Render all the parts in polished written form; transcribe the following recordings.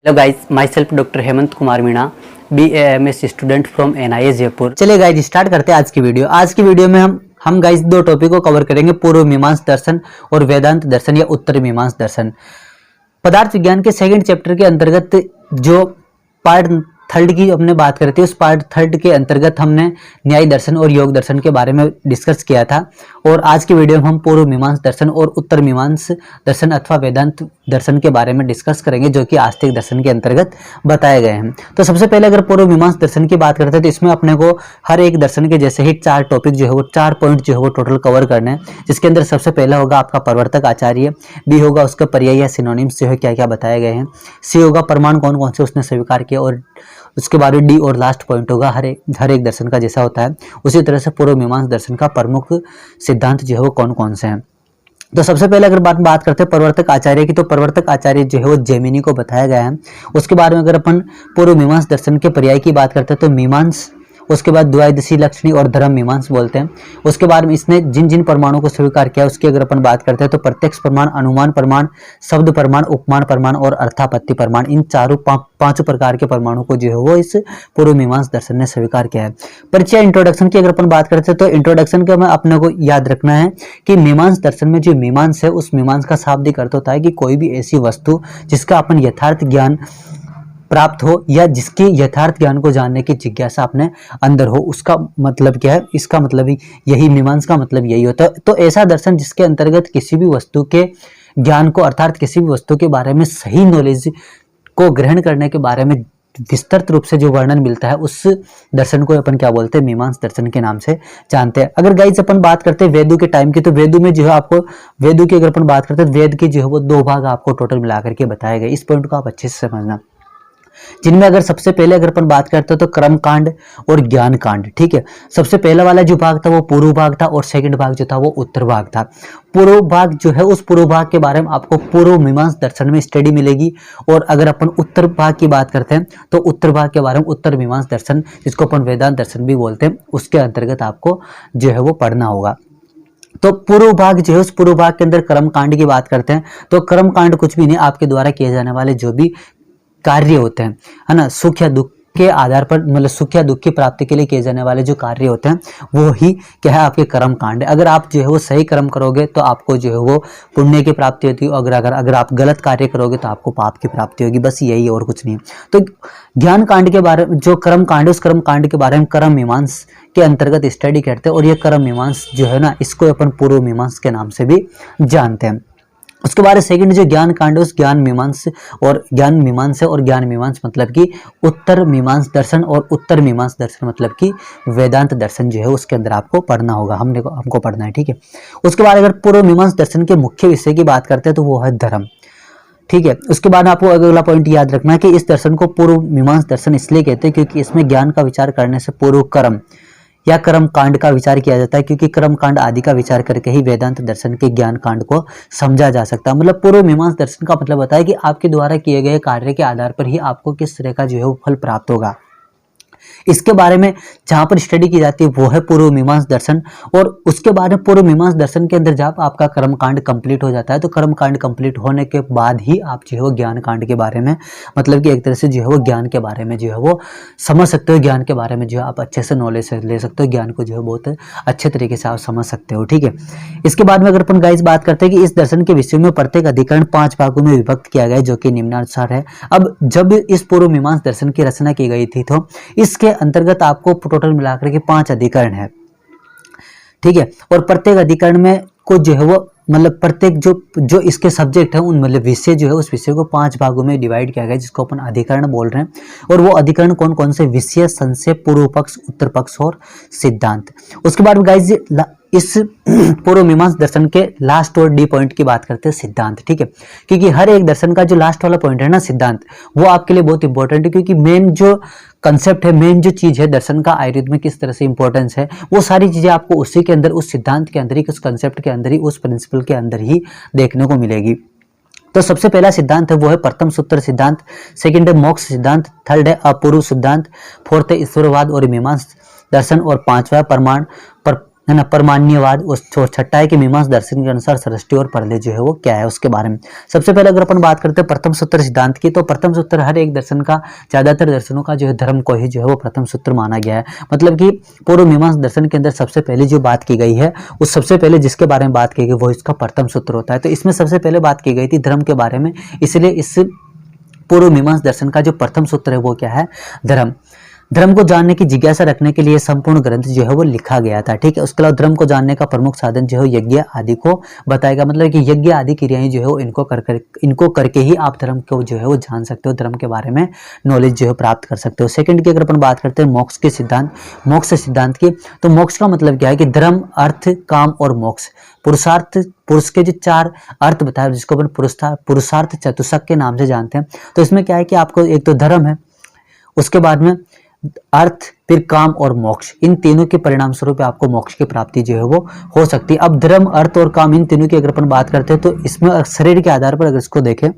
Hello guys, my self doctor Hemant Kumar Meena, BA MS student from NIA Jaipur. चलिए guys start करते हैं आज की वीडियो। आज की वीडियो में हम गाइस दो टॉपिक को कवर करेंगे, पूर्व मीमांस दर्शन और वेदांत दर्शन या उत्तर मीमांस दर्शन। पदार्थ विज्ञान के सेकंड चैप्टर के अंतर्गत जो पार्ट थर्ड की हमने बात करी थी, उस पार्ट थर्ड के अंतर्गत हमने न्याय दर्शन और योग दर्शन के बारे में डिस्कस किया था। और आज की वीडियो में हम पूर्व मीमांस दर्शन और उत्तर मीमांस दर्शन अथवा वेदांत दर्शन के बारे में डिस्कस करेंगे, जो कि आस्तिक दर्शन के अंतर्गत बताए गए हैं। तो सबसे पहले अगर पूर्व मीमांस दर्शन की बात करते हैं तो इसमें अपने को हर एक दर्शन के जैसे ही 4 टॉपिक जो है वो 4 पॉइंट जो है वो टोटल कवर करने हैं, जिसके अंदर सबसे पहला होगा आपका प्रवर्तक आचार्य, बी होगा उसका पर्याय या सिनोनिम्स जो है क्या क्या बताए गए हैं, सी होगा प्रमाण कौन कौन से उसने स्वीकार किया, और उसके बाद डी और लास्ट पॉइंट होगा हर एक दर्शन का जैसा होता है उसी तरह से पूर्व मीमांस दर्शन का प्रमुख सिद्धांत जो है वो कौन कौन से हैं। तो सबसे पहले अगर बात करते हैं प्रवर्तक आचार्य की, तो प्रवर्तक आचार्य जो है वो जैमिनी को बताया गया है। उसके बाद में अगर अपन पूर्व मीमांस दर्शन के पर्याय की बात करते हैं तो मीमांस, उसके बाद द्वैदशी लक्षणी और धर्म मीमांस बोलते हैं। उसके बाद में इसने जिन जिन प्रमाणों को स्वीकार किया उसकी अगर अपन बात करते हैं तो प्रत्यक्ष प्रमाण, अनुमान प्रमाण, शब्द प्रमाण, उपमान प्रमाण और अर्थापत्ति प्रमाण, इन चारों पांचों प्रकार के प्रमाणों को जो है वो इस पूर्व मीमांस दर्शन ने स्वीकार किया है। परिचय इंट्रोडक्शन की अगर अपन बात करते हैं तो इंट्रोडक्शन के में अपने को याद रखना है कि मीमांस दर्शन में जो मीमांस है उस मीमांस का शाब्दिक अर्थ होता है कि कोई भी ऐसी वस्तु जिसका अपन यथार्थ ज्ञान प्राप्त हो या जिसकी यथार्थ ज्ञान को जानने की जिज्ञासा अपने अंदर हो, उसका मतलब क्या है, इसका मतलब यही मीमांस का मतलब यही होता है। तो ऐसा दर्शन जिसके अंतर्गत किसी भी वस्तु के ज्ञान को अर्थात किसी भी वस्तु के बारे में सही नॉलेज को ग्रहण करने के बारे में विस्तृत रूप से जो वर्णन मिलता है उस दर्शन को अपन क्या बोलते हैं, मीमांस दर्शन के नाम से जानते हैं। अगर गाइस अपन बात करते हैं वेदों के टाइम की, तो वेदों में जो है आपको वेदों की अगर अपन बात करते हैं वेद के जो है वो 2 भाग आपको टोटल मिलाकर के बताए गए। इस पॉइंट को आप अच्छे से समझना, जिनमें अगर सबसे पहले अगर अपन बात करते हैं तो कर्म कांड और ज्ञान कांड। ठीक है, सबसे पहला वाला जो भाग था वो पूर्व भाग था और सेकंड भाग जो था वो उत्तर भाग था। पूर्व भाग जो है उस पूर्व भाग के बारे में आपको पूर्व मीमांस दर्शन में स्टडी मिलेगी, और अगर अपन उत्तर भाग की बात करते हैं तो उत्तर भाग के बारे में उत्तर मीमांस दर्शन, जिसको अपन वेदांत दर्शन भी बोलते हैं, उसके अंतर्गत आपको जो है वो पढ़ना होगा। तो पूर्व भाग जो है उस पूर्व भाग के अंदर कर्म कांड की बात करते हैं तो कर्म कांड कुछ भी नहीं, आपके द्वारा किए जाने वाले जो भी कार्य होते हैं, है ना, सुख या दुख के आधार पर, मतलब सुख या दुख की प्राप्ति के लिए किए जाने वाले जो कार्य होते हैं वो ही क्या है, आपके कर्म कांड है। अगर आप जो है वो सही कर्म करोगे तो आपको जो है वो पुण्य की प्राप्ति होती है, अगर आप गलत कार्य करोगे तो आपको पाप की प्राप्ति होगी, बस यही और कुछ नहीं। तो ज्ञान कांड के बारे में जो कर्म कांड है उस कर्म कांड के बारे में कर्म मीमांस के अंतर्गत स्टडी करते हैं, और ये कर्म मीमांस जो है ना इसको अपन पूर्व मीमांस के नाम से भी जानते हैं। उसके बाद सेकंड जो ज्ञान कांड है उस ज्ञान मीमांस और ज्ञान मीमांस है, और ज्ञान मीमांस मतलब कि उत्तर मीमांस दर्शन, और उत्तर मीमांस दर्शन मतलब कि वेदांत दर्शन जो है उसके अंदर आपको पढ़ना होगा, हमको पढ़ना है। ठीक है, उसके बाद अगर पूर्व मीमांस दर्शन के मुख्य विषय की बात करते हैं तो वो है धर्म। ठीक है, उसके बाद आपको अगला पॉइंट याद रखना है कि इस दर्शन को पूर्व मीमांस दर्शन इसलिए कहते हैं क्योंकि इसमें ज्ञान का विचार करने से पूर्व कर्म या कर्म कांड का विचार किया जाता है, क्योंकि कर्म कांड आदि का विचार करके ही वेदांत दर्शन के ज्ञान कांड को समझा जा सकता है। मतलब पूर्व मीमांस दर्शन का मतलब होता है कि आपके द्वारा किए गए कार्य के आधार पर ही आपको किस तरह का जो है वो फल प्राप्त होगा। इसके बारे में जहां पर स्टडी की जाती है वो है पूर्व मीमांस दर्शन। और उसके बाद में पूर्व मीमांस दर्शन के अंदर जब आपका कर्म कांड कंप्लीट हो जाता है तो कर्म कांड कंप्लीट होने के बाद ही आप जो है वो ज्ञान कांड के बारे में, मतलब कि एक तरह से जो है वो ज्ञान के बारे में जो है वो समझ सकते हो, ज्ञान के बारे में जो है आप अच्छे से नॉलेज ले सकते हो, ज्ञान को जो है बहुत अच्छे तरीके से आप समझ सकते हो। ठीक है, इसके बाद में अगर अपन गाइस बात करते हैं कि इस दर्शन के विषय में प्रत्येक अधिकरण 5 भागों में विभक्त किया गया है, जो कि निम्नानुसार है। अब जब इस पूर्व मीमांस दर्शन की रचना की गई थी तो इसके अंतर्गत आपको टोटल मिलाकर के 5 अधिकरण है। ठीक है, और प्रत्येक अधिकरण में को जो है वो मतलब प्रत्येक जो इसके सब्जेक्ट है उन मतलब विषय जो है उस विषय को 5 भागों में डिवाइड किया गया है, जिसको अपन अधिकरण बोल रहे हैं। और वो अधिकरण कौन कौन से, विषय, संशय, पूर्व पक्ष, उत्तर पक्ष और सिद्धांत। उसके बाद गाइस इस पूर्व मीमांस दर्शन के लास्ट और डी पॉइंट की बात करते हैं सिद्धांत। ठीक है, क्योंकि हर एक दर्शन का जो लास्ट वाला पॉइंट है ना सिद्धांत, वो आपके लिए बहुत इंपॉर्टेंट है, क्योंकि मेन जो कंसेप्ट है, मेन जो चीज है दर्शन का आयुर्वेद में किस तरह से इंपॉर्टेंस है, वो सारी चीजें आपको उसी के अंदर, उस सिद्धांत के अंदर ही, उस कंसेप्ट के अंदर ही, उस प्रिंसिपल के अंदर ही देखने को मिलेगी। तो सबसे पहला सिद्धांत है वो है प्रथम सूत्र सिद्धांत, सेकंड है मोक्ष सिद्धांत, थर्ड है अपूर्व सिद्धांत, फोर्थ है ईश्वरवाद और मीमांस दर्शन, और 5वां प्रमाण है ना, परमाण्यवाद। उस छठा है कि मीमांसा दर्शन के अनुसार सृष्टि और प्रलय जो है वो क्या है उसके बारे में। सबसे पहले अगर अपन बात करते हैं प्रथम सूत्र सिद्धांत की, तो प्रथम सूत्र हर एक दर्शन का, ज्यादातर दर्शनों का जो है धर्म को ही जो है वो प्रथम सूत्र माना गया है। मतलब कि पूर्व मीमांसा दर्शन के अंदर सबसे पहले जो बात की गई है, उस सबसे पहले जिसके बारे में बात की गई वो इसका प्रथम सूत्र होता है। तो इसमें सबसे पहले बात की गई थी धर्म के बारे में, इसलिए इस पूर्व मीमांसा दर्शन का जो प्रथम सूत्र है वो क्या है, धर्म। धर्म को जानने की जिज्ञासा रखने के लिए संपूर्ण ग्रंथ जो है वो लिखा गया था, ठीक है। उसके अलावा धर्म को जानने का प्रमुख साधन जो है यज्ञ आदि को बताएगा। मतलब कि यज्ञ आदि क्रियाएं जो है वो इनको करके ही आप धर्म को जो है वो जान सकते हो, धर्म के बारे में नॉलेज जो है प्राप्त कर सकते हो। सेकंड की अगर अपन बात करते हैं मोक्ष के सिद्धांत, मोक्ष सिद्धांत की, तो मोक्ष का मतलब क्या है कि धर्म, अर्थ, काम और मोक्ष, पुरुषार्थ, पुरुष के जो 4 अर्थ बताया जिसको अपन पुरुषार्थ चतुष्क के नाम से जानते हैं। तो इसमें क्या है कि आपको एक तो धर्म है, उसके बाद में अर्थ, फिर काम और मोक्ष, इन तीनों के परिणाम स्वरूप आपको मोक्ष की प्राप्ति जो है वो हो सकती है। अब धर्म, अर्थ और काम, इन तीनों की अगर अपन बात करते हैं तो इसमें शरीर के आधार पर अगर इसको देखें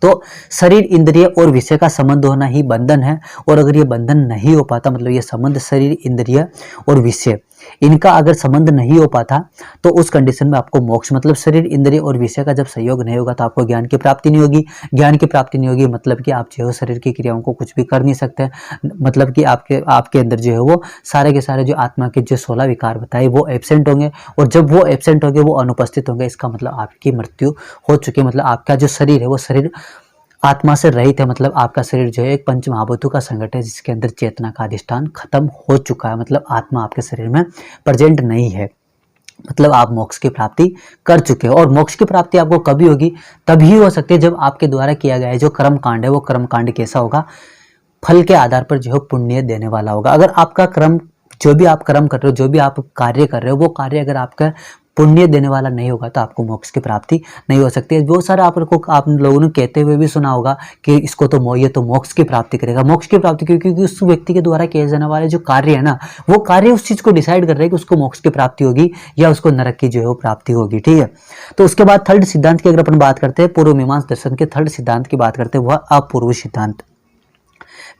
तो शरीर, इंद्रिय और विषय का संबंध होना ही बंधन है। और अगर ये बंधन नहीं हो पाता, मतलब ये संबंध शरीर, इंद्रिय और विषय, इनका अगर संबंध नहीं हो पाता तो उस कंडीशन में आपको मोक्ष, मतलब शरीर, इंद्रिय और विषय का जब सहयोग नहीं होगा तो आपको ज्ञान की प्राप्ति नहीं होगी। ज्ञान की प्राप्ति नहीं होगी मतलब कि आप जो है शरीर की क्रियाओं को कुछ भी कर नहीं सकते। मतलब कि आपके अंदर जो है वो सारे के सारे जो आत्मा के जो 16 विकार बताए वो एब्सेंट होंगे, और जब वो एब्सेंट होंगे, वो अनुपस्थित होंगे, इसका मतलब आपकी मृत्यु हो चुकी है। मतलब आपका जो शरीर है वो शरीर आत्मा से रहित है। मतलब आपका शरीर जो है एक पंच महाभूतों का संकट है जिसके अंदर चेतना का अधिष्ठान खत्म हो चुका है। मतलब आत्मा आपके शरीर में प्रेजेंट नहीं है, मतलब आप मोक्ष की प्राप्ति कर चुके हो। और मोक्ष की प्राप्ति आपको कभी होगी, तभी हो सकती है जब आपके द्वारा किया गया है जो कर्म कांड है, वो कर्म कांड कैसा होगा, फल के आधार पर जो है पुण्य देने वाला होगा। अगर आपका कर्म, जो भी आप कर्म कर रहे हो, जो भी आप कार्य कर रहे हो, वो कार्य अगर आपका पुण्य देने वाला नहीं होगा तो आपको मोक्ष की प्राप्ति नहीं हो सकती है। बहुत सारे आप लोगों ने कहते हुए भी सुना होगा कि इसको तो ये तो मोक्ष की प्राप्ति करेगा। मोक्ष की प्राप्ति क्योंकि उस व्यक्ति के द्वारा किए जाने वाले जो कार्य है ना, वो कार्य उस चीज को डिसाइड कर रहे हैं कि उसको मोक्ष की प्राप्ति होगी या उसको नरक की जो है वो प्राप्ति होगी, ठीक है। तो उसके बाद थर्ड सिद्धांत की अगर अपन बात करते हैं, पूर्व मीमांसा दर्शन के थर्ड सिद्धांत की बात करते हैं, वह अपूर्व सिद्धांत।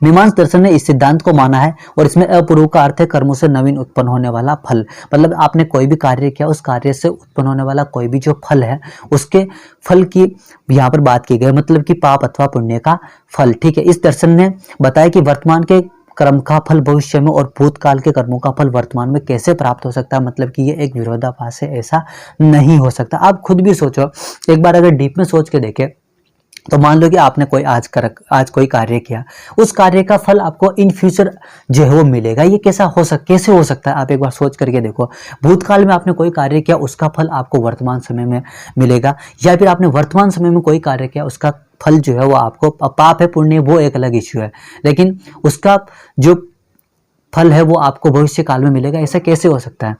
मीमांसा दर्शन ने इस सिद्धांत को माना है और इसमें अपूर्व का अर्थ है कर्मों से नवीन उत्पन्न होने वाला फल। मतलब आपने कोई भी कार्य किया, उस कार्य से उत्पन्न होने वाला कोई भी जो फल है, उसके फल की यहाँ पर बात की गई, मतलब कि पाप अथवा पुण्य का फल, ठीक है। इस दर्शन ने बताया कि वर्तमान के कर्म का फल भविष्य में और भूतकाल के कर्मों का फल वर्तमान में कैसे प्राप्त हो सकता है। मतलब कि ये एक विरोधाभास है, ऐसा नहीं हो सकता। आप खुद भी सोचो, एक बार अगर डीप में सोच के देखें तो मान लो कि आपने कोई आज कोई कार्य किया, उस कार्य का फल आपको इन फ्यूचर जो है वो मिलेगा। ये कैसे हो सकता है, आप एक बार सोच करके देखो। भूतकाल में आपने कोई कार्य किया, उसका फल आपको वर्तमान समय में मिलेगा, या फिर आपने वर्तमान समय में कोई कार्य किया, उसका फल जो है वो आपको, पाप है पुण्य वो एक अलग इश्यू है, लेकिन उसका जो फल है वो आपको भविष्य काल में मिलेगा। ऐसा कैसे हो सकता है?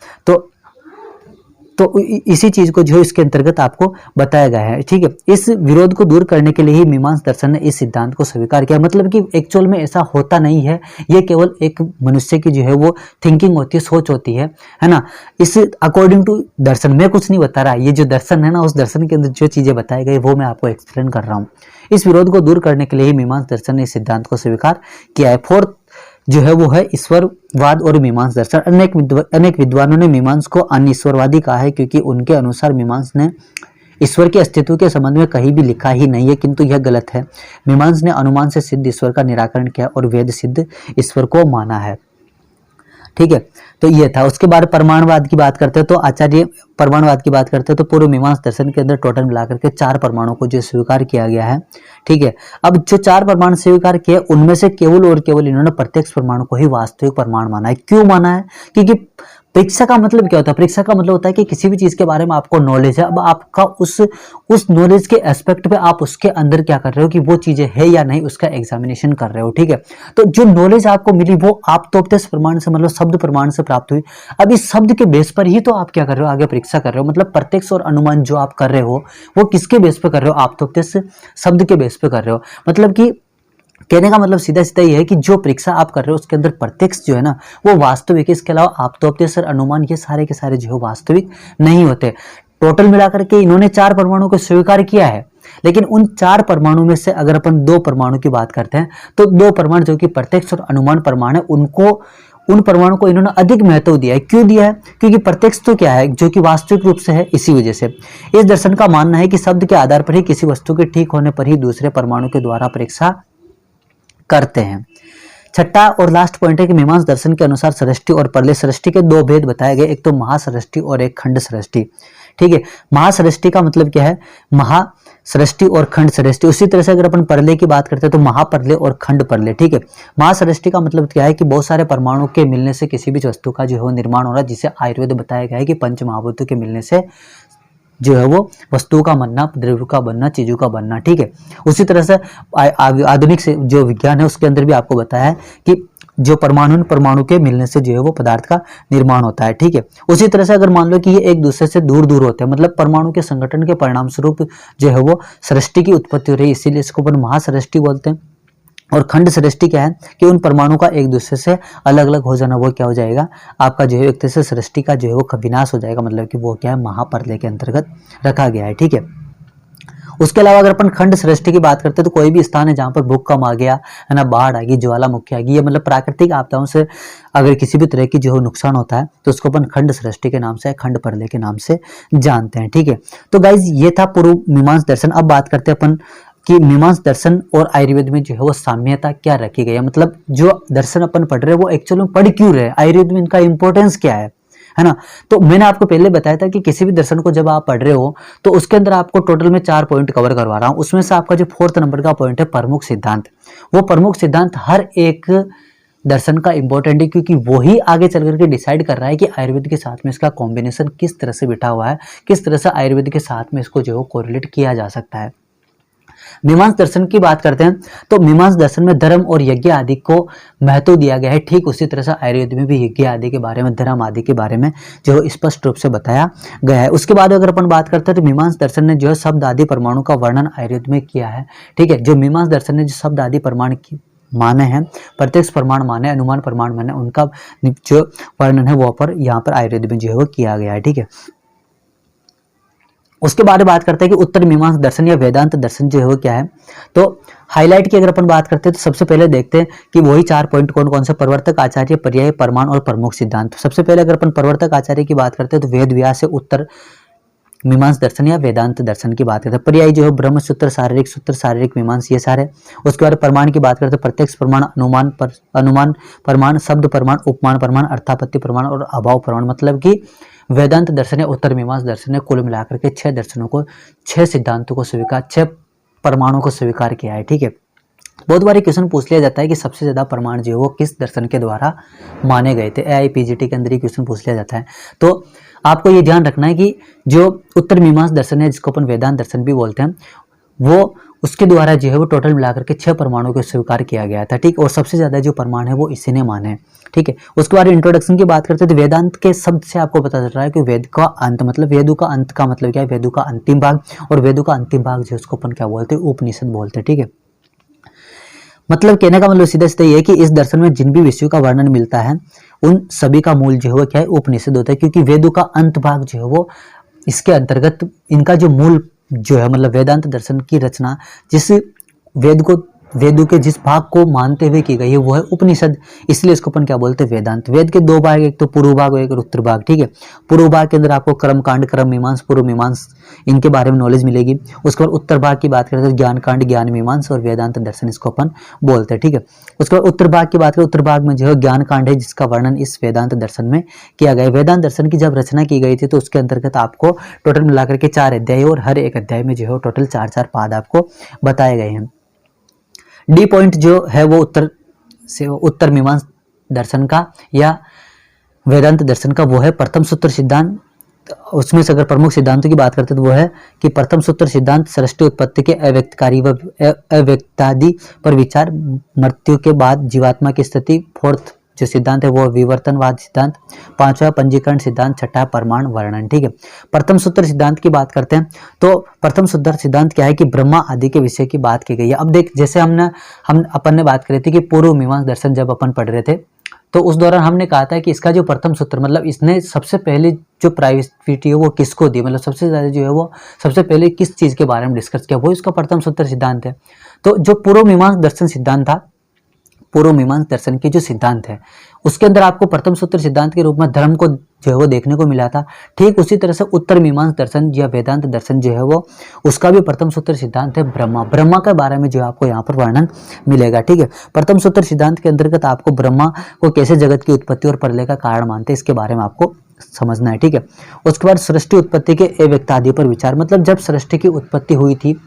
तो इसी चीज को जो है इसके अंतर्गत आपको बताया गया है, ठीक है। इस विरोध को दूर करने के लिए ही मीमांसा दर्शन ने इस सिद्धांत को स्वीकार किया। मतलब कि एक्चुअल में ऐसा होता नहीं है, ये केवल एक मनुष्य की जो है वो थिंकिंग होती है, सोच होती है ना। इस अकॉर्डिंग टू दर्शन, मैं कुछ नहीं बता रहा, ये जो दर्शन है ना, उस दर्शन के अंदर जो चीजें बताई गई वो मैं आपको एक्सप्लेन कर रहा हूँ। इस विरोध को दूर करने के लिए ही मीमांसा दर्शन ने इस सिद्धांत को स्वीकार किया है। फोर्थ जो है वो है ईश्वरवाद और मीमांसा दर्शन। अनेक विद्वानों ने मीमांसा को अनिश्वरवादी कहा है, क्योंकि उनके अनुसार मीमांसा ने ईश्वर के अस्तित्व के संबंध में कहीं भी लिखा ही नहीं है, किंतु यह गलत है। मीमांसा ने अनुमान से सिद्ध ईश्वर का निराकरण किया और वेद सिद्ध ईश्वर को माना है, ठीक है। तो ये था। उसके बाद परमाणुवाद की बात करते हैं, तो आचार्य परमाणुवाद की बात करते हैं तो पूर्व मीमांसा दर्शन के अंदर टोटल मिलाकर के 4 परमाणु को जो स्वीकार किया गया है, ठीक है। अब जो 4 परमाणु स्वीकार किए, उनमें से केवल और केवल इन्होंने प्रत्यक्ष परमाणु को ही वास्तविक परमाणु माना है। क्यों माना है? क्योंकि परीक्षा का मतलब क्या होता है? परीक्षा का मतलब होता है कि किसी भी चीज के बारे में आपको नॉलेज है, अब आपका उस नॉलेज के एस्पेक्ट पे आप उसके अंदर क्या कर रहे हो कि वो चीजें है या नहीं, उसका एग्जामिनेशन कर रहे हो, ठीक है। तो जो नॉलेज आपको मिली वो आप तो उपदेश प्रमाण से, मतलब शब्द प्रमाण से प्राप्त हुई। अब इस शब्द के बेस पर ही तो आप क्या कर रहे हो, आगे परीक्षा कर रहे हो। मतलब प्रत्यक्ष और अनुमान जो आप कर रहे हो वो किसके बेस पे कर रहे हो? आप तो उपदेश शब्द के बेस पे कर रहे हो। मतलब कि कहने का मतलब सीधा सीधा ये है कि जो परीक्षा आप कर रहे हो उसके अंदर प्रत्यक्ष जो है ना वो वास्तविक है। इसके अलावा आप तो उपदेश और अनुमान ये सारे के सारे जो है वास्तविक नहीं होते। टोटल मिलाकर के इन्होंने 4 परमाणु को स्वीकार किया है, लेकिन उन 4 परमाणु में से अगर अपन 2 परमाणु की बात करते हैं तो 2 परमाणु जो कि प्रत्यक्ष और अनुमान परमाणु है, उन परमाणु को इन्होंने अधिक महत्व दिया है। क्यों दिया है? क्योंकि प्रत्यक्ष तो क्या है, जो कि वास्तविक रूप से है, इसी वजह से। इस दर्शन का मानना है कि शब्द के आधार पर ही किसी वस्तु के ठीक होने पर ही दूसरे परमाणु के द्वारा परीक्षा करते हैं। छठा और लास्ट पॉइंट है कि मीमांस दर्शन के अनुसार सृष्टि और प्रलय सृष्टि के दो भेद बताए गए, एक तो महासृष्टि और एक खंड सृष्टि। ठीक है, महासृष्टि का मतलब क्या है? महासृष्टि और खंड सृष्टि। उसी तरह से अगर अपन प्रलय की बात करते हैं तो महाप्रलय और खंड प्रलय। ठीक है, महासृष्टि का मतलब क्या है कि बहुत सारे परमाणु के मिलने से किसी भी वस्तु का जो है निर्माण हो रहा है, जिसे आयुर्वेद बताया गया है कि पंच महाभूतों के मिलने से जो है वो वस्तुओं का बनना, द्रव्य का बनना, चीजों का बनना। ठीक है, उसी तरह से आधुनिक से जो विज्ञान है उसके अंदर भी आपको बताया है कि जो परमाणु के मिलने से जो है वो पदार्थ का निर्माण होता है। ठीक है, उसी तरह से अगर मान लो कि ये एक दूसरे से दूर दूर होते हैं, मतलब परमाणु के संगठन के परिणाम स्वरूप जो है वो सृष्टि की उत्पत्ति हो रही है, इसीलिए इसको अपन महासृष्टि बोलते हैं। और खंड सृष्टि क्या है कि उन परमाणु का एक दूसरे से अलग अलग हो जाना, वो क्या हो जाएगा? आपका जो है एक तरह से सृष्टि का जो है वो विनाश हो जाएगा, मतलब कि वो क्या है? महाप्रलय के अंतर्गत रखा गया है। ठीक है, उसके अलावा अगर अपन खंड सृष्टि की बात करते हैं तो कोई भी स्थान है जहां पर भूकंप आ गया है ना, बाढ़ आ गई, ज्वालामुखी आ गई, ये मतलब प्राकृतिक आपदाओं से अगर किसी भी तरह की जो नुकसान होता है तो उसको अपन खंड सृष्टि के नाम से, खंड प्रलय के नाम से जानते हैं। ठीक है, तो गाइज ये था पूर्व मीमांस दर्शन। अब बात करते हैं अपन कि मीमांस दर्शन और आयुर्वेद में जो है वो साम्यता क्या रखी गई है, मतलब जो दर्शन अपन पढ़ रहे हैं वो एक्चुअली में पढ़ क्यों रहे, आयुर्वेद में इनका इंपॉर्टेंस क्या है ना। तो मैंने आपको पहले बताया था कि किसी भी दर्शन को जब आप पढ़ रहे हो तो उसके अंदर आपको टोटल में 4 पॉइंट कवर करवा रहा हूं। उसमें से आपका जो 4th नंबर का पॉइंट है प्रमुख सिद्धांत, वो प्रमुख सिद्धांत हर एक दर्शन का इंपॉर्टेंट है, क्योंकि वही आगे चल करके डिसाइड कर रहा है कि आयुर्वेद के साथ में इसका कॉम्बिनेशन किस तरह से बिठा हुआ है, किस तरह से आयुर्वेद के साथ में इसको जो है कोरिलेट किया जा सकता है। मीमांस दर्शन की बात करते हैं तो मीमांस दर्शन में धर्म और यज्ञ आदि को महत्व दिया गया है। ठीक उसी तरह से आयुर्वेद में भी यज्ञ आदि के बारे में, धर्म आदि के बारे में जो स्पष्ट रूप से बताया गया है। उसके बाद अगर अपन बात करते हैं तो मीमांस दर्शन ने जो है शब्द आदि परमाणु का वर्णन आयुर्वेद में किया है। ठीक है, जो मीमांस दर्शन ने जो शब्द आदि प्रमाण की माने हैं, प्रत्यक्ष प्रमाण माने, अनुमान प्रमाण माने, उनका जो वर्णन है वो पर यहाँ पर आयुर्वेद में जो है वो किया गया है। ठीक है, उसके बारे में बात करते हैं कि उत्तर मीमांसा दर्शन या वेदांत दर्शन जो है वो क्या है। तो हाईलाइट की अगर अपन बात करते हैं तो सबसे पहले देखते हैं कि वही 4 पॉइंट कौन कौन से, प्रवर्तक, आचार्य, पर्याय, प्रमाण और प्रमुख सिद्धांत। सबसे पहले अगर अपन प्रवर्तक आचार्य की बात करते हैं तो वेद व्यास से उत्तर मीमांस दर्शन या वेदांत दर्शन की बात करते हैं। पर्याय जो है ब्रह्म सूत्र, शारीरिक मीमांस, ये सारे। उसके बाद प्रमाण की बात करते हैं प्रत्यक्ष प्रमाण, अनुमान प्रमाण, शब्द प्रमाण, उपमान प्रमाण, अर्थापत्ति प्रमाण और अभाव प्रमाण। मतलब कि वेदांत दर्शन या उत्तर मीमांस दर्शन ने कुल मिलाकर के 6 दर्शनों को, 6 सिद्धांतों को स्वीकार, 6 प्रमाणों को स्वीकार किया है। ठीक है, बहुत बार क्वेश्चन पूछ लिया जाता है कि सबसे ज्यादा प्रमाण जो है वो किस दर्शन के द्वारा माने गए थे। AIPGT के अंदर ही क्वेश्चन पूछ लिया जाता है। तो आपको ये ध्यान रखना है कि जो उत्तर मीमांस दर्शन है, जिसको अपन वेदांत दर्शन भी बोलते हैं, वो उसके द्वारा जो है वो टोटल मिलाकर के 6 परमाणु को स्वीकार किया गया था। ठीक, और सबसे ज्यादा जो प्रमाण है वो इसी ने माने हैं। ठीक है, उसके बाद इंट्रोडक्शन की बात करते हैं तो वेदांत के शब्द से आपको पता चल रहा है कि वेद का अंत, मतलब वेदों का अंत का मतलब क्या है, वेदों का अंतिम भाग। और वेदों का अंतिम भाग जो उसको अपन क्या बोलते हैं, उपनिषद बोलते हैं। ठीक है, मतलब कहने का मतलब सीधा सीधा ये है कि इस दर्शन में जिन भी विषयों का वर्णन मिलता है उन सभी का मूल जो है वो क्या है, उपनिषद होता है। क्योंकि वेदों का अंत भाग जो है वो इसके अंतर्गत, इनका जो मूल जो है, मतलब वेदांत दर्शन की रचना जिस वेदों के जिस भाग को मानते हुए की गई है वो है उपनिषद, इसलिए इसको अपन क्या बोलते हैं, वेदांत। वेद के 2 भाग, एक तो पूर्व भाग और एक उत्तर भाग। ठीक है, पूर्व भाग के अंदर आपको कर्म कांड, कर्म मीमांस, पूर्व मीमांस, इनके बारे में नॉलेज मिलेगी। उसके बाद उत्तर भाग की बात करते हैं ज्ञान कांड, ज्ञान मीमांस और वेदांत दर्शन, इसको अपन बोलते हैं। ठीक है, उसके बाद उत्तर भाग की बात करें, उत्तर भाग में जो है ज्ञान कांड है, जिसका वर्णन इस वेदांत दर्शन में किया गया है। वेदांत दर्शन की जब रचना की गई थी तो उसके अंतर्गत आपको टोटल मिलाकर के 4 अध्याय और हर एक अध्याय में जो है टोटल 4-4 पाद आपको बताए गए हैं। डी पॉइंट जो है वो उत्तर मीमांस दर्शन का या वेदांत दर्शन का वो है प्रथम सूत्र सिद्धांत। उसमें से अगर प्रमुख सिद्धांतों की बात करते हैं तो वो है कि प्रथम सूत्र सिद्धांत सृष्टि उत्पत्ति के अव्यक्तकारी व अव्यक्तादि पर विचार, मृत्यु के बाद जीवात्मा की स्थिति। 4th जो सिद्धांत है वो विवर्तनवाद सिद्धांत। 5वां पंजीकरण सिद्धांत। 6वां परमाणु वर्णन। ठीक है, प्रथम सूत्र सिद्धांत की बात करते हैं तो प्रथम सूत्र सिद्धांत क्या है कि ब्रह्मा आदि के विषय की बात की गई है। अब देख, जैसे अपन ने बात करी थी कि पूर्व मीमांस दर्शन जब अपन पढ़ रहे थे तो उस दौरान हमने कहा था कि इसका जो प्रथम सूत्र, मतलब इसने सबसे पहले जो प्रायोरिटी है वो किसको दी, मतलब सबसे ज्यादा जो है वो सबसे पहले किस चीज के बारे में डिस्कस किया, वो इसका प्रथम सूत्र सिद्धांत है। तो जो पूर्व मीमांस दर्शन सिद्धांत था पूर्व मीमांसा दर्शन के जो सिद्धांत है उसके अंदर आपको प्रथम सूत्र सिद्धांत के रूप में धर्म को जो है वो देखने को मिला था। ठीक उसी तरह से उत्तर मीमांसा दर्शन या वेदांत दर्शन जो है वो उसका भी प्रथम सूत्र सिद्धांत है ब्रह्मा। ब्रह्मा के बारे में जो आपको यहाँ पर वर्णन मिलेगा। ठीक है, प्रथम सूत्र सिद्धांत के अंतर्गत आपको ब्रह्मा को कैसे जगत की उत्पत्ति और प्रलय का कारण मानते हैं इसके बारे में आपको समझना है। ठीक है, उसके बाद सृष्टि उत्पत्ति के अव्यक्तादि पर विचार, मतलब जब सृष्टि की उत्पत्ति हुई थी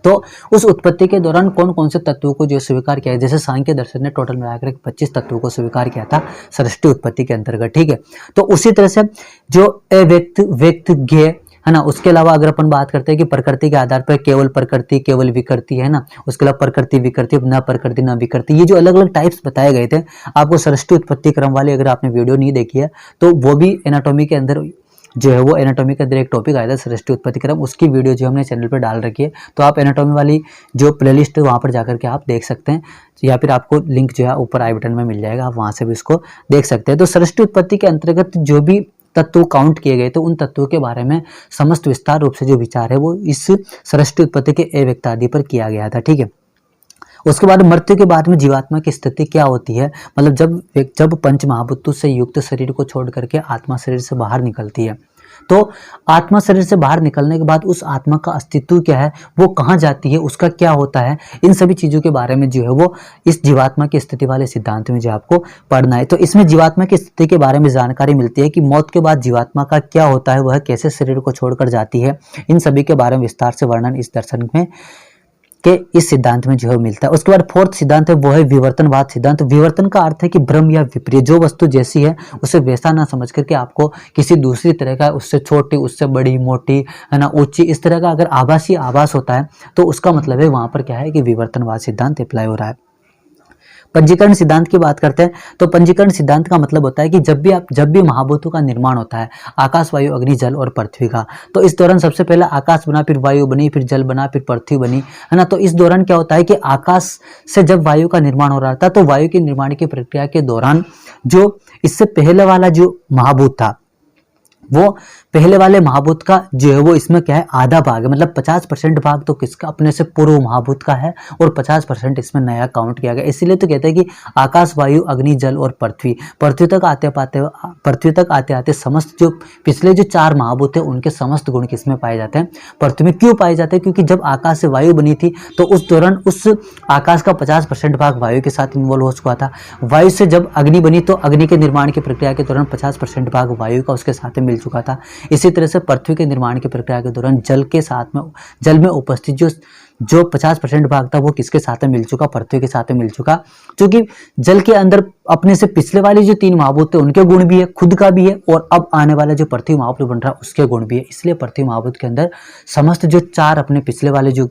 तो उस उत्पत्ति के दौरान कौन कौन से तत्वों को जो स्वीकार किया है। जैसे सांख्य दर्शन ने टोटल मिलाकर 25 तत्वों को स्वीकार किया था सृष्टि उत्पत्ति के अंतर्गत। ठीक है, तो उसी तरह से जो व्यक्त ज्ञेय है ना, उसके अलावा अगर अपन बात करते हैं कि प्रकृति के आधार पर केवल प्रकृति केवल विकृति है ना, उसके अलावा प्रकृति विकृति न प्रकृति न विकृति, ये जो अलग अलग टाइप्स बताए गए थे आपको सृष्टि उत्पत्ति क्रम वाली, अगर आपने वीडियो नहीं देखी है तो वो भी एनाटॉमी के अंदर जो है वो एनाटॉमी के अंदर एक टॉपिक आया था सृष्टि उत्पत्ति क्रम, उसकी वीडियो जो हमने चैनल पर डाल रखी है, तो आप एनाटॉमी वाली जो प्लेलिस्ट है वहाँ पर जाकर के आप देख सकते हैं, या फिर आपको लिंक जो है ऊपर आई बटन में मिल जाएगा, आप वहाँ से भी इसको देख सकते हैं। तो सृष्टि उत्पत्ति के अंतर्गत जो भी तत्व काउंट किए गए थे उन तत्वों के बारे में समस्त विस्तार रूप से जो विचार है वो इस सृष्टि उत्पत्ति के अव्यक्तादि पर किया गया था। ठीक है, उसके बाद मृत्यु के बाद में जीवात्मा की स्थिति क्या होती है, मतलब जब पंच महाभूतों से युक्त शरीर को छोड़ करके आत्मा शरीर से बाहर निकलती है, तो आत्मा शरीर से बाहर निकलने के बाद उस आत्मा का अस्तित्व क्या है, वो कहाँ जाती है, उसका क्या होता है, इन सभी चीज़ों के बारे में जो है वो इस जीवात्मा की स्थिति वाले सिद्धांत में जो आपको पढ़ना है। तो इसमें जीवात्मा की स्थिति के बारे में जानकारी मिलती है कि मौत के बाद जीवात्मा का क्या होता है, वह कैसे शरीर को छोड़कर जाती है, इन सभी के बारे में विस्तार से वर्णन इस दर्शन में के इस सिद्धांत में जो है मिलता है। उसके बाद फोर्थ सिद्धांत है वो है विवर्तनवाद सिद्धांत। विवर्तन का अर्थ है कि भ्रम या विपरीत, जो वस्तु जैसी है उसे वैसा ना समझ करके आपको किसी दूसरी तरह का, उससे छोटी उससे बड़ी मोटी है ना ऊंची, इस तरह का अगर आभासी आभास होता है तो उसका मतलब है वहां पर क्या है कि विवर्तनवाद सिद्धांत अप्लाई हो रहा है। पंजीकरण सिद्धांत की बात करते हैं तो पंजीकरण सिद्धांत का मतलब होता है कि जब भी महाभूतों का निर्माण होता है, आकाश वायु अग्नि जल और पृथ्वी का, तो इस दौरान सबसे पहले आकाश बना, फिर वायु बनी, फिर जल बना, फिर पृथ्वी बनी, है ना। तो इस दौरान क्या होता है कि आकाश से जब वायु का निर्माण हो रहा था तो वायु के निर्माण की प्रक्रिया के दौरान जो इससे पहले वाला जो महाभूत था वो पहले वाले महाभूत का जो है वो इसमें क्या है आधा भाग है, मतलब 50% भाग तो किसका, अपने से पूर्व महाभूत का है और 50% इसमें नया काउंट किया गया। इसीलिए तो कहते हैं कि आकाश वायु अग्नि जल और पृथ्वी तक आते आते समस्त जो पिछले जो 4 महाभूत है उनके समस्त गुण किसमें पाए जाते हैं, पृथ्वी में। क्यों पाए जाते हैं, क्योंकि जब आकाश से वायु बनी थी तो उस दौरान उस आकाश का 50% भाग वायु के साथ इन्वॉल्व हो चुका था। वायु से जब अग्नि बनी तो अग्नि के निर्माण की प्रक्रिया के दौरान 50% भाग वायु का उसके साथ मिल चुका था। इसी तरह से पृथ्वी के निर्माण की प्रक्रिया के दौरान जल में उपस्थित जो 50% भाग था वो किसके साथ मिल चुका, पृथ्वी के साथ मिल चुका। क्योंकि जल के अंदर अपने से पिछले वाले जो 3 महाभूत थे उनके गुण भी है, खुद का भी है, और अब आने वाला जो पृथ्वी महाभूत बन रहा है उसके गुण भी है। इसलिए पृथ्वी महाभूत के अंदर समस्त जो 4 अपने पिछले वाले जो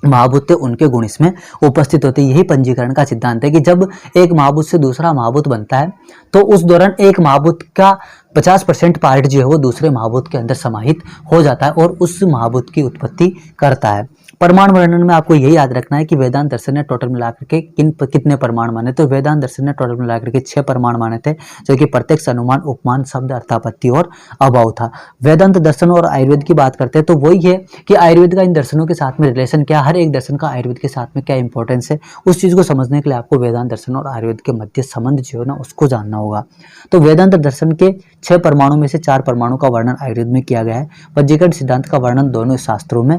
महाभूत थे उनके गुण इसमें उपस्थित होते हैं। यही पंजीकरण का सिद्धांत है कि जब एक महाभूत से दूसरा महाभूत बनता है तो उस दौरान एक महाभूत का 50% पार्ट जो है वो दूसरे महाभूत के अंदर समाहित हो जाता है और उस महाभूत की उत्पत्ति करता है। परमाणु वर्णन में आपको यही याद रखना है कि वेदांत दर्शन ने टोटल मिलाकर के कितने परमाणु माने, तो वेदांत दर्शन ने टोटल मिलाकर के 6 परमाणु माने थे, जो कि प्रत्यक्ष, अनुमान, उपमान, शब्द, अर्थापत्ति और अभाव था। वेदांत दर्शन और आयुर्वेद की बात करते हैं तो वही है कि आयुर्वेद का इन दर्शनों के साथ में रिलेशन क्या, हर एक दर्शन का आयुर्वेद के साथ में क्या इंपॉर्टेंस है, उस चीज को समझने के लिए आपको वेदांत दर्शन और आयुर्वेद के मध्य संबंध जो है ना उसको जानना होगा। तो वेदांत दर्शन के 6 परमाणु में से 4 परमाणु का वर्णन आयुर्वेद में किया गया है। पंजीकरण सिद्धांत का वर्णन दोनों शास्त्रों में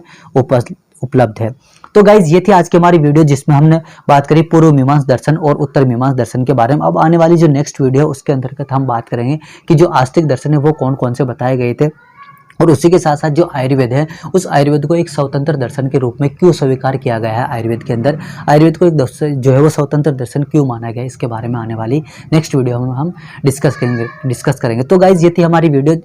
उपलब्ध है। तो गाइज ये थी आज की हमारी वीडियो जिसमें हमने बात करी पूर्व मीमांसा दर्शन और उत्तर मीमांसा दर्शन के बारे में। अब आने वाली जो नेक्स्ट वीडियो है उसके अंतर्गत हम बात करेंगे कि जो आस्तिक दर्शन है वो कौन कौन से बताए गए थे, और उसी के साथ साथ जो आयुर्वेद है उस आयुर्वेद को एक स्वतंत्र दर्शन के रूप में क्यों स्वीकार किया गया है। आयुर्वेद के अंदर आयुर्वेद को एक जो है वो स्वतंत्र दर्शन क्यों माना गया, इसके बारे में आने वाली नेक्स्ट वीडियो में हम डिस्कस करेंगे। तो गाइज ये थी हमारी वीडियो,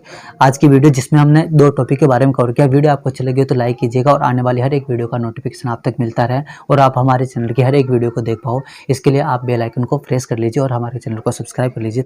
आज की वीडियो जिसमें हमने 2 टॉपिक के बारे में कवर किया। वीडियो आपको अच्छी लगी तो लाइक कीजिएगा और आने वाली हर एक वीडियो का नोटिफिकेशन आप तक मिलता रहे और आप हमारे चैनल की हर एक वीडियो को देख पाओ। इसके लिए आप बेल आइकन को प्रेस कर लीजिए और हमारे चैनल को सब्सक्राइब कर लीजिए।